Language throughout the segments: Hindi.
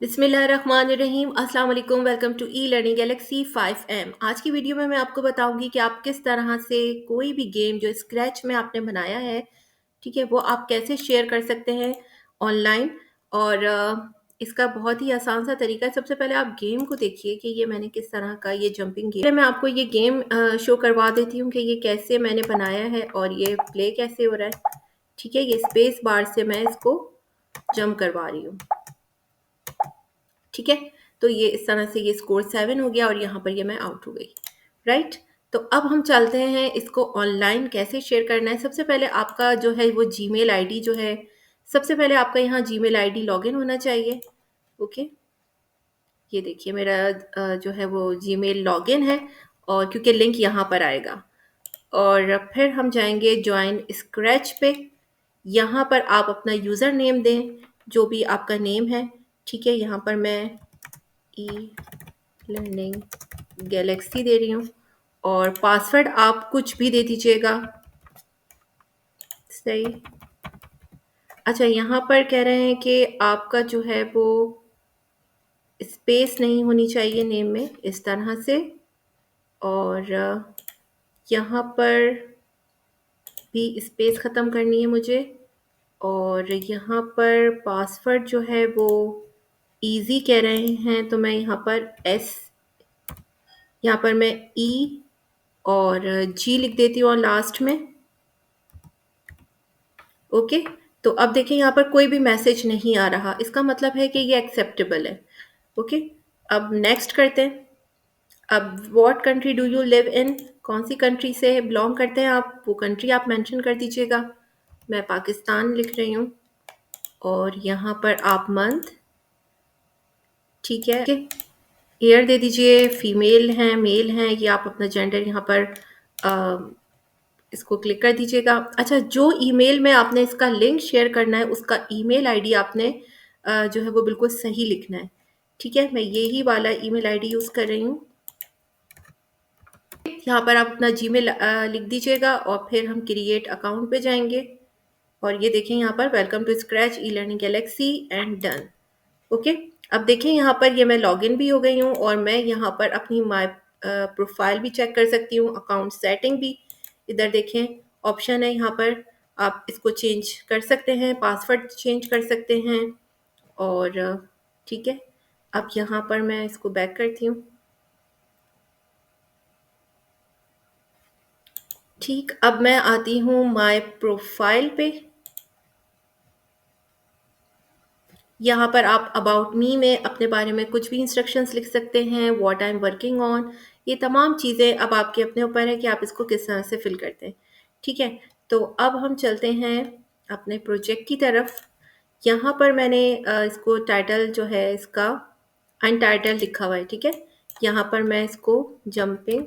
बिस्मिल्लाहिर्रहमानिर्रहीम अस्सलाम वालेकुम। Welcome to E learning galaxy 5M। आज की वीडियो में मैं आपको बताऊंगी कि आप किस तरह से कोई भी गेम जो स्क्रैच में आपने बनाया है, ठीक है, वो आप कैसे शेयर कर सकते हैं ऑनलाइन। और इसका बहुत ही आसान सा तरीका है। सबसे पहले आप गेम को देखिए कि ये मैंने किस तरह का ये जंपिंग गेम, मैं आपको ये गेम शो करवा देती हूँ कि ये कैसे मैंने बनाया है और ये प्ले कैसे हो रहा है। ठीक है, ये स्पेस बार से मैं इसको जंप करवा रही हूँ। ठीक है, तो ये इस तरह से ये स्कोर 7 हो गया और यहाँ पर ये मैं आउट हो गई। राइट, तो अब हम चलते हैं इसको ऑनलाइन कैसे शेयर करना है। सबसे पहले आपका जो है वो जीमेल आईडी जो है, सबसे पहले आपका यहाँ जीमेल आईडी लॉगिन होना चाहिए। ओके, ये देखिए मेरा जो है वो जीमेल लॉगिन है और क्योंकि लिंक यहाँ पर आएगा। और फिर हम जाएंगे ज्वाइन स्क्रैच पे। यहाँ पर आप अपना यूज़र नेम दें, जो भी आपका नेम है। ठीक है, यहाँ पर मैं ई लर्निंग गैलेक्सी दे रही हूँ और पासवर्ड आप कुछ भी दे दीजिएगा। सही। अच्छा, यहाँ पर कह रहे हैं कि आपका जो है वो स्पेस नहीं होनी चाहिए नेम में, इस तरह से। और यहाँ पर भी स्पेस ख़त्म करनी है मुझे। और यहाँ पर पासवर्ड जो है वो इजी कह रहे हैं, तो मैं यहाँ पर एस, यहाँ पर मैं ई और जी लिख देती हूँ और लास्ट में। ओके, तो अब देखिए यहाँ पर कोई भी मैसेज नहीं आ रहा, इसका मतलब है कि ये एक्सेप्टेबल है। ओके, अब नेक्स्ट करते हैं। अब what country do you live in, कौन सी कंट्री से बिलोंग करते हैं आप, वो कंट्री आप मेंशन कर दीजिएगा। मैं पाकिस्तान लिख रही हूँ और यहाँ पर आप मंथ, ठीक है, ईयर दे दीजिए। फीमेल हैं, मेल हैं, ये आप अपना जेंडर यहाँ पर इसको क्लिक कर दीजिएगा। अच्छा, जो ईमेल में आपने इसका लिंक शेयर करना है उसका ईमेल आईडी आपने जो है वो बिल्कुल सही लिखना है। ठीक है, मैं यही वाला ईमेल आईडी यूज़ कर रही हूँ। यहाँ पर आप अपना जीमेल लिख दीजिएगा और फिर हम क्रिएट अकाउंट पे जाएंगे और ये देखें यहाँ पर welcome to scratch E learning galaxy and done. Okay, अब देखें यहाँ पर ये मैं लॉगिन भी हो गई हूँ और मैं यहाँ पर अपनी माई प्रोफाइल भी चेक कर सकती हूँ, अकाउंट सेटिंग भी। इधर देखें ऑप्शन है, यहाँ पर आप इसको चेंज कर सकते हैं, पासवर्ड चेंज कर सकते हैं। और ठीक है, अब यहाँ पर मैं इसको बैक करती हूँ। ठीक, अब मैं आती हूँ माय प्रोफाइल पे। यहाँ पर आप अबाउट मी में अपने बारे में कुछ भी इंस्ट्रक्शंस लिख सकते हैं, what I am working on, ये तमाम चीज़ें अब आपके अपने ऊपर है कि आप इसको किस तरह से फिल करते हैं। ठीक है, तो अब हम चलते हैं अपने प्रोजेक्ट की तरफ। यहाँ पर मैंने इसको टाइटल जो है इसका अनटाइटल लिखा हुआ है। ठीक है, यहाँ पर मैं इसको जंपिंग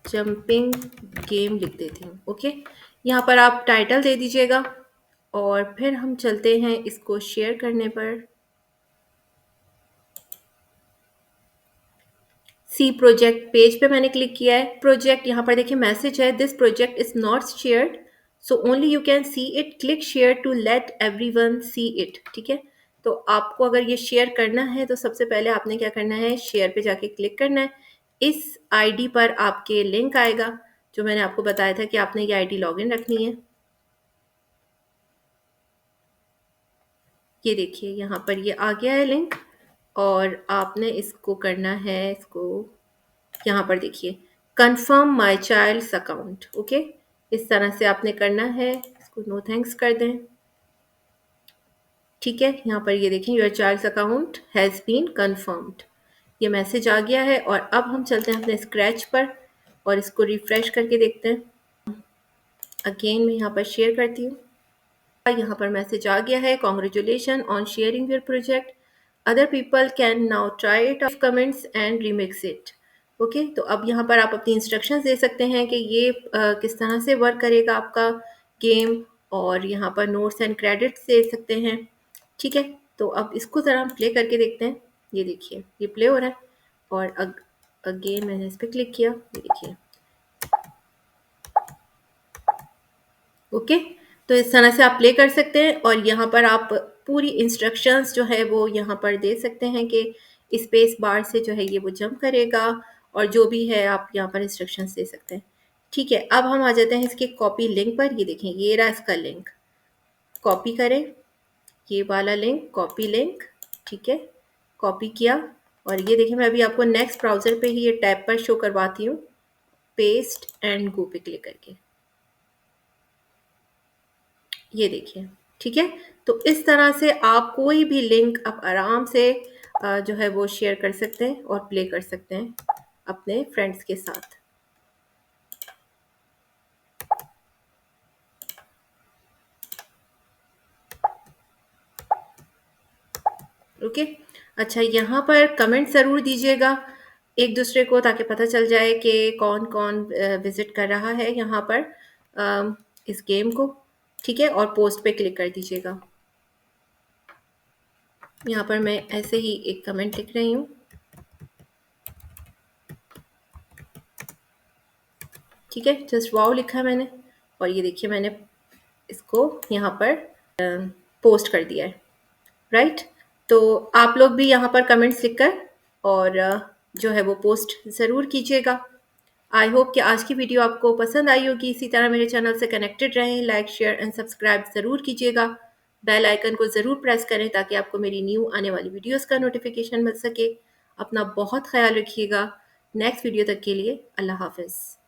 जंपिंग गेम लिख देती हूँ। ओके, यहाँ पर आप टाइटल दे दीजिएगा और फिर हम चलते हैं इसको शेयर करने पर। सी प्रोजेक्ट पेज पे मैंने क्लिक किया है। प्रोजेक्ट, यहाँ पर देखिए मैसेज है, this project is not shared so only you can see it, click share to let everyone see it. ठीक है, तो आपको अगर ये शेयर करना है तो सबसे पहले आपने क्या करना है, शेयर पे जाके क्लिक करना है। इस आईडी पर आपके लिंक आएगा जो मैंने आपको बताया था कि आपने ये आईडी लॉगिन रखनी है। ये देखिए यहाँ पर ये आ गया है लिंक और आपने इसको करना है, इसको यहाँ पर देखिए confirm my child's account. Okay, इस तरह से आपने करना है, इसको नो थैंक्स कर दें। ठीक है, यहाँ पर ये देखें your child's account has been confirmed, ये मैसेज आ गया है। और अब हम चलते हैं अपने स्क्रैच पर और इसको रिफ्रेश करके देखते हैं। अगेन मैं यहाँ पर शेयर करती हूँ, यहाँ पर मैसेज आ गया है, congratulation on sharing your project, other people can now try it of comments and remix it. Okay, तो अब यहाँ पर आप अपनी इंस्ट्रक्शंस दे सकते हैं कि ये किस तरह से वर्क करेगा आपका गेम, और यहाँ पर नोट्स एंड क्रेडिट्स दे सकते हैं। ठीक है, तो अब इसको ज़रा हम प्ले करके देखते हैं। ये देखिए ये प्ले हो रहा है और अगेन मैंने इस पर क्लिक किया, ये देखिए। ओके, तो इस तरह से आप प्ले कर सकते हैं और यहाँ पर आप पूरी इंस्ट्रक्शंस जो है वो यहाँ पर दे सकते हैं कि स्पेस बार से जो है ये वो जंप करेगा, और जो भी है आप यहाँ पर इंस्ट्रक्शंस दे सकते हैं। ठीक है, अब हम आ जाते हैं इसके कॉपी लिंक पर। ये देखें, ये रहा इसका लिंक। कॉपी करें ये वाला लिंक, कॉपी लिंक। ठीक है, कॉपी किया, और ये देखिए मैं अभी आपको नेक्स्ट ब्राउज़र पे ही ये टैब पर शो करवाती हूँ, पेस्ट एंड गो पे क्लिक करके। ये देखिए, ठीक है। तो इस तरह से आप कोई भी लिंक आप आराम से जो है वो शेयर कर सकते हैं और प्ले कर सकते हैं अपने फ्रेंड्स के साथ। ओके, अच्छा यहाँ पर कमेंट ज़रूर दीजिएगा एक दूसरे को, ताकि पता चल जाए कि कौन कौन विजिट कर रहा है यहाँ पर इस गेम को। ठीक है, और पोस्ट पे क्लिक कर दीजिएगा। यहाँ पर मैं ऐसे ही एक कमेंट लिख रही हूँ। ठीक है, जस्ट वाओ लिखा है मैंने, और ये देखिए मैंने इसको यहाँ पर पोस्ट कर दिया है। राइट, तो आप लोग भी यहाँ पर कमेंट्स लिखकर और जो है वो पोस्ट ज़रूर कीजिएगा। आई होप कि आज की वीडियो आपको पसंद आई होगी। इसी तरह मेरे चैनल से कनेक्टेड रहें। लाइक, शेयर एंड सब्सक्राइब ज़रूर कीजिएगा। बेल आइकन को ज़रूर प्रेस करें ताकि आपको मेरी न्यू आने वाली वीडियोस का नोटिफिकेशन मिल सके। अपना बहुत ख्याल रखिएगा। नेक्स्ट वीडियो तक के लिए अल्लाह हाफ़िज़।